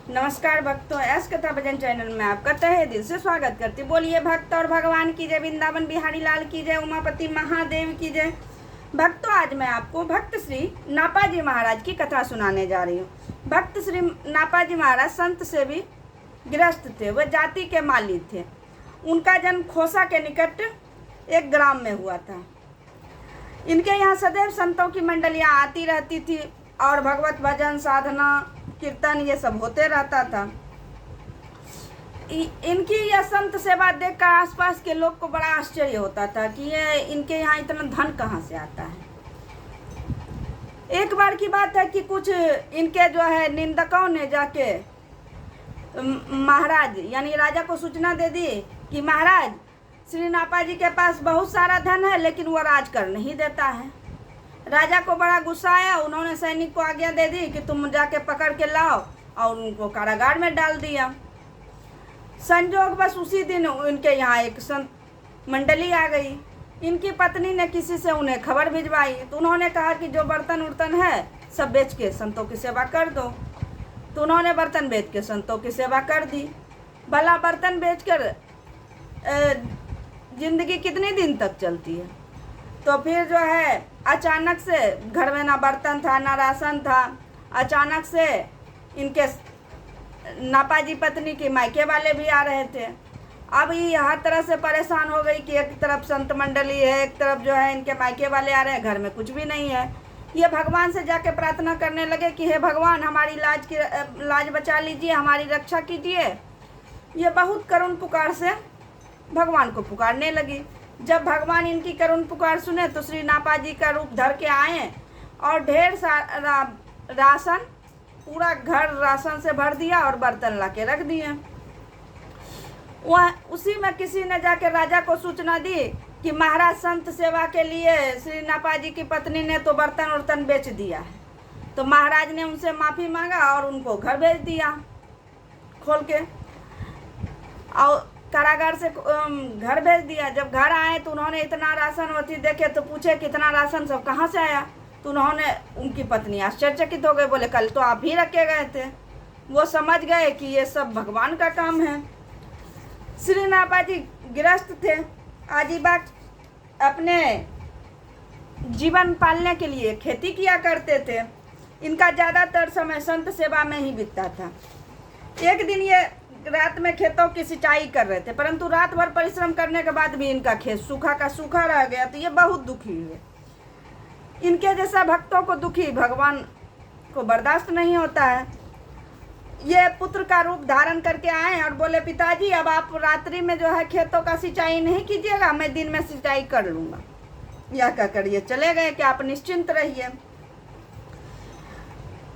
नमस्कार भक्तों, एस कथा भजन चैनल में आपका तहे दिल से स्वागत करती। बोलिए भक्त और भगवान की जय, वृंदावन बिहारी लाल की जय, उमापति महादेव की जय। भक्तों, आज मैं आपको भक्त श्री नापाजी महाराज की कथा सुनाने जा रही हूँ। भक्त श्री नापाजी महाराज संत से भी गृहस्थ थे। वह जाति के माली थे। उनका जन्म खोसा के निकट एक ग्राम में हुआ था। इनके यहाँ सदैव संतों की मंडलियाँ आती रहती थी और भगवत भजन, साधना, कीर्तन ये सब होते रहता था। इनकी यह संत सेवा देखकर आसपास के लोग को बड़ा आश्चर्य होता था कि ये इनके यहाँ इतना धन कहाँ से आता है। एक बार की बात है कि कुछ इनके जो है निंदकों ने जाके महाराज यानी राजा को सूचना दे दी कि महाराज, श्री नापाजी के पास बहुत सारा धन है लेकिन वो राज कर नहीं देता है। राजा को बड़ा गुस्सा आया। उन्होंने सैनिक को आज्ञा दे दी कि तुम जाके पकड़ के लाओ और उनको कारागार में डाल दिया। संजोग बस उसी दिन उनके यहाँ एक संत मंडली आ गई। इनकी पत्नी ने किसी से उन्हें खबर भिजवाई तो उन्होंने कहा कि जो बर्तन उर्तन है सब बेच के संतों की सेवा कर दो। तो उन्होंने बर्तन बेच के संतों की सेवा कर दी। भला बर्तन बेचकर जिंदगी कितने दिन तक चलती है। तो फिर जो है अचानक से घर में ना बर्तन था ना राशन था। अचानक से इनके नापाजी पत्नी के मायके वाले भी आ रहे थे। अब ये हर तरह से परेशान हो गई कि एक तरफ संत मंडली है, एक तरफ जो है इनके मायके वाले आ रहे हैं, घर में कुछ भी नहीं है। ये भगवान से जाके प्रार्थना करने लगे कि हे भगवान, हमारी लाज बचा लीजिए, हमारी रक्षा कीजिए। ये बहुत करुण पुकार से भगवान को पुकारने लगी। जब भगवान इनकी करुण पुकार सुने तो श्री नापाजी का रूप धर के आए और ढेर सारा राशन, पूरा घर राशन से भर दिया और बर्तन ला के रख दिए। वह उसी में किसी ने जाकर राजा को सूचना दी कि महाराज संत सेवा के लिए श्री नापाजी की पत्नी ने तो बर्तन उर्तन बेच दिया है। तो महाराज ने उनसे माफ़ी मांगा और उनको घर भेज दिया खोल के, और कारागार से घर भेज दिया। जब घर आए तो उन्होंने इतना राशन वती देखे तो पूछे कितना राशन सब कहाँ से आया। तो उन्होंने, उनकी पत्नी आश्चर्यचकित हो गए, बोले कल तो आप ही रखे गए थे। वो समझ गए कि ये सब भगवान का काम है। श्री नापाजी गृहस्थ थे। आजीवन अपने जीवन पालने के लिए खेती किया करते थे। इनका ज़्यादातर समय संत सेवा में ही बीतता था। एक दिन ये रात में खेतों की सिंचाई कर रहे थे, परंतु रात भर परिश्रम करने के बाद भी इनका खेत सूखा का सूखा रह गया। तो ये बहुत दुखी हुए। इनके जैसा भक्तों को दुखी भगवान को बर्दाश्त नहीं होता है। ये पुत्र का रूप धारण करके आए और बोले, पिताजी अब आप रात्रि में जो है खेतों का सिंचाई नहीं कीजिएगा, मैं दिन में सिंचाई कर लूँगा। यह कहकर ये चले गए कि आप निश्चिंत रहिए।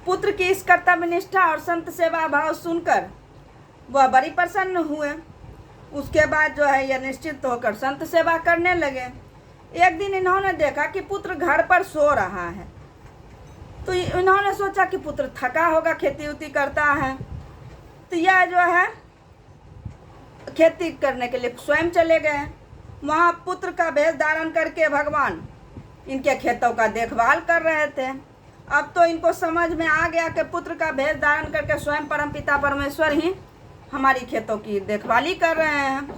पुत्र की इस कर्तव्य निष्ठा और संत सेवा भाव सुनकर वह बड़ी प्रसन्न हुए। उसके बाद जो है यह निश्चित होकर संत सेवा करने लगे। एक दिन इन्होंने देखा कि पुत्र घर पर सो रहा है। तो इन्होंने सोचा कि पुत्र थका होगा, खेती उती करता है। तो यह जो है खेती करने के लिए स्वयं चले गए। वहाँ पुत्र का भेष धारण करके भगवान इनके खेतों का देखभाल कर रहे थे। अब तो इनको समझ में आ गया कि पुत्र का भेष धारण करके स्वयं परमपिता परमेश्वर ही हमारी खेतों की देखभाली कर रहे हैं।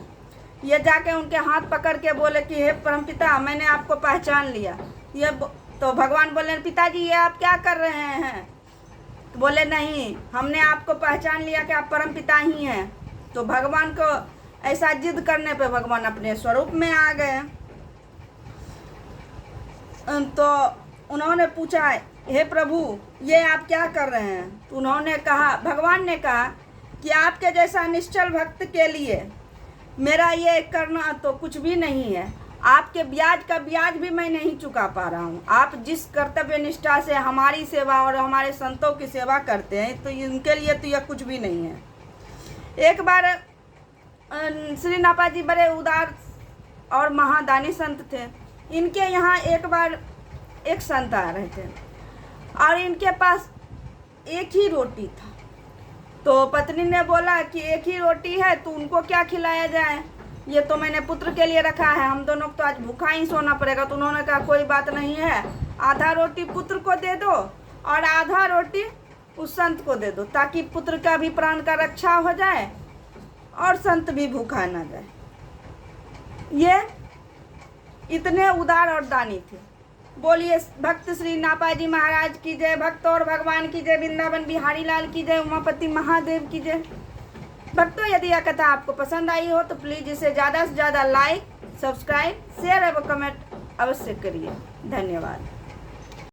ये जाके उनके हाथ पकड़ के बोले कि हे परमपिता, मैंने आपको पहचान लिया। ये तो भगवान बोले, पिताजी ये आप क्या कर रहे हैं। तो बोले, नहीं, हमने आपको पहचान लिया कि आप परमपिता ही हैं। तो भगवान को ऐसा जिद करने पे भगवान अपने स्वरूप में आ गए। तो उन्होंने पूछा, हे प्रभु ये आप क्या कर रहे हैं। तो उन्होंने कहा, भगवान ने कहा कि आपके जैसा निश्चल भक्त के लिए मेरा ये करना तो कुछ भी नहीं है। आपके ब्याज का ब्याज भी मैं नहीं चुका पा रहा हूँ। आप जिस कर्तव्य निष्ठा से हमारी सेवा और हमारे संतों की सेवा करते हैं तो इनके लिए तो यह कुछ भी नहीं है। एक बार श्री नापाजी बड़े उदार और महादानी संत थे। इनके यहाँ एक बार एक संत आ रहे थे और इनके पास एक ही रोटी था। तो पत्नी ने बोला कि एक ही रोटी है तो उनको क्या खिलाया जाए। ये तो मैंने पुत्र के लिए रखा है, हम दोनों को तो आज भूखा ही सोना पड़ेगा। तो उन्होंने कहा कोई बात नहीं है, आधा रोटी पुत्र को दे दो और आधा रोटी उस संत को दे दो, ताकि पुत्र का भी प्राण का रक्षा हो जाए और संत भी भूखा ना जाए। ये इतने उदार और दानी थे। बोलिए भक्त श्री नापाजी महाराज की जय, भक्त और भगवान की जय, वृंदावन बिहारी लाल की जय, उमापति महादेव की जय। भक्तों, यदि यह कथा आपको पसंद आई हो तो प्लीज़ इसे ज़्यादा से ज़्यादा लाइक, सब्सक्राइब, शेयर एवं कमेंट अवश्य करिए। धन्यवाद।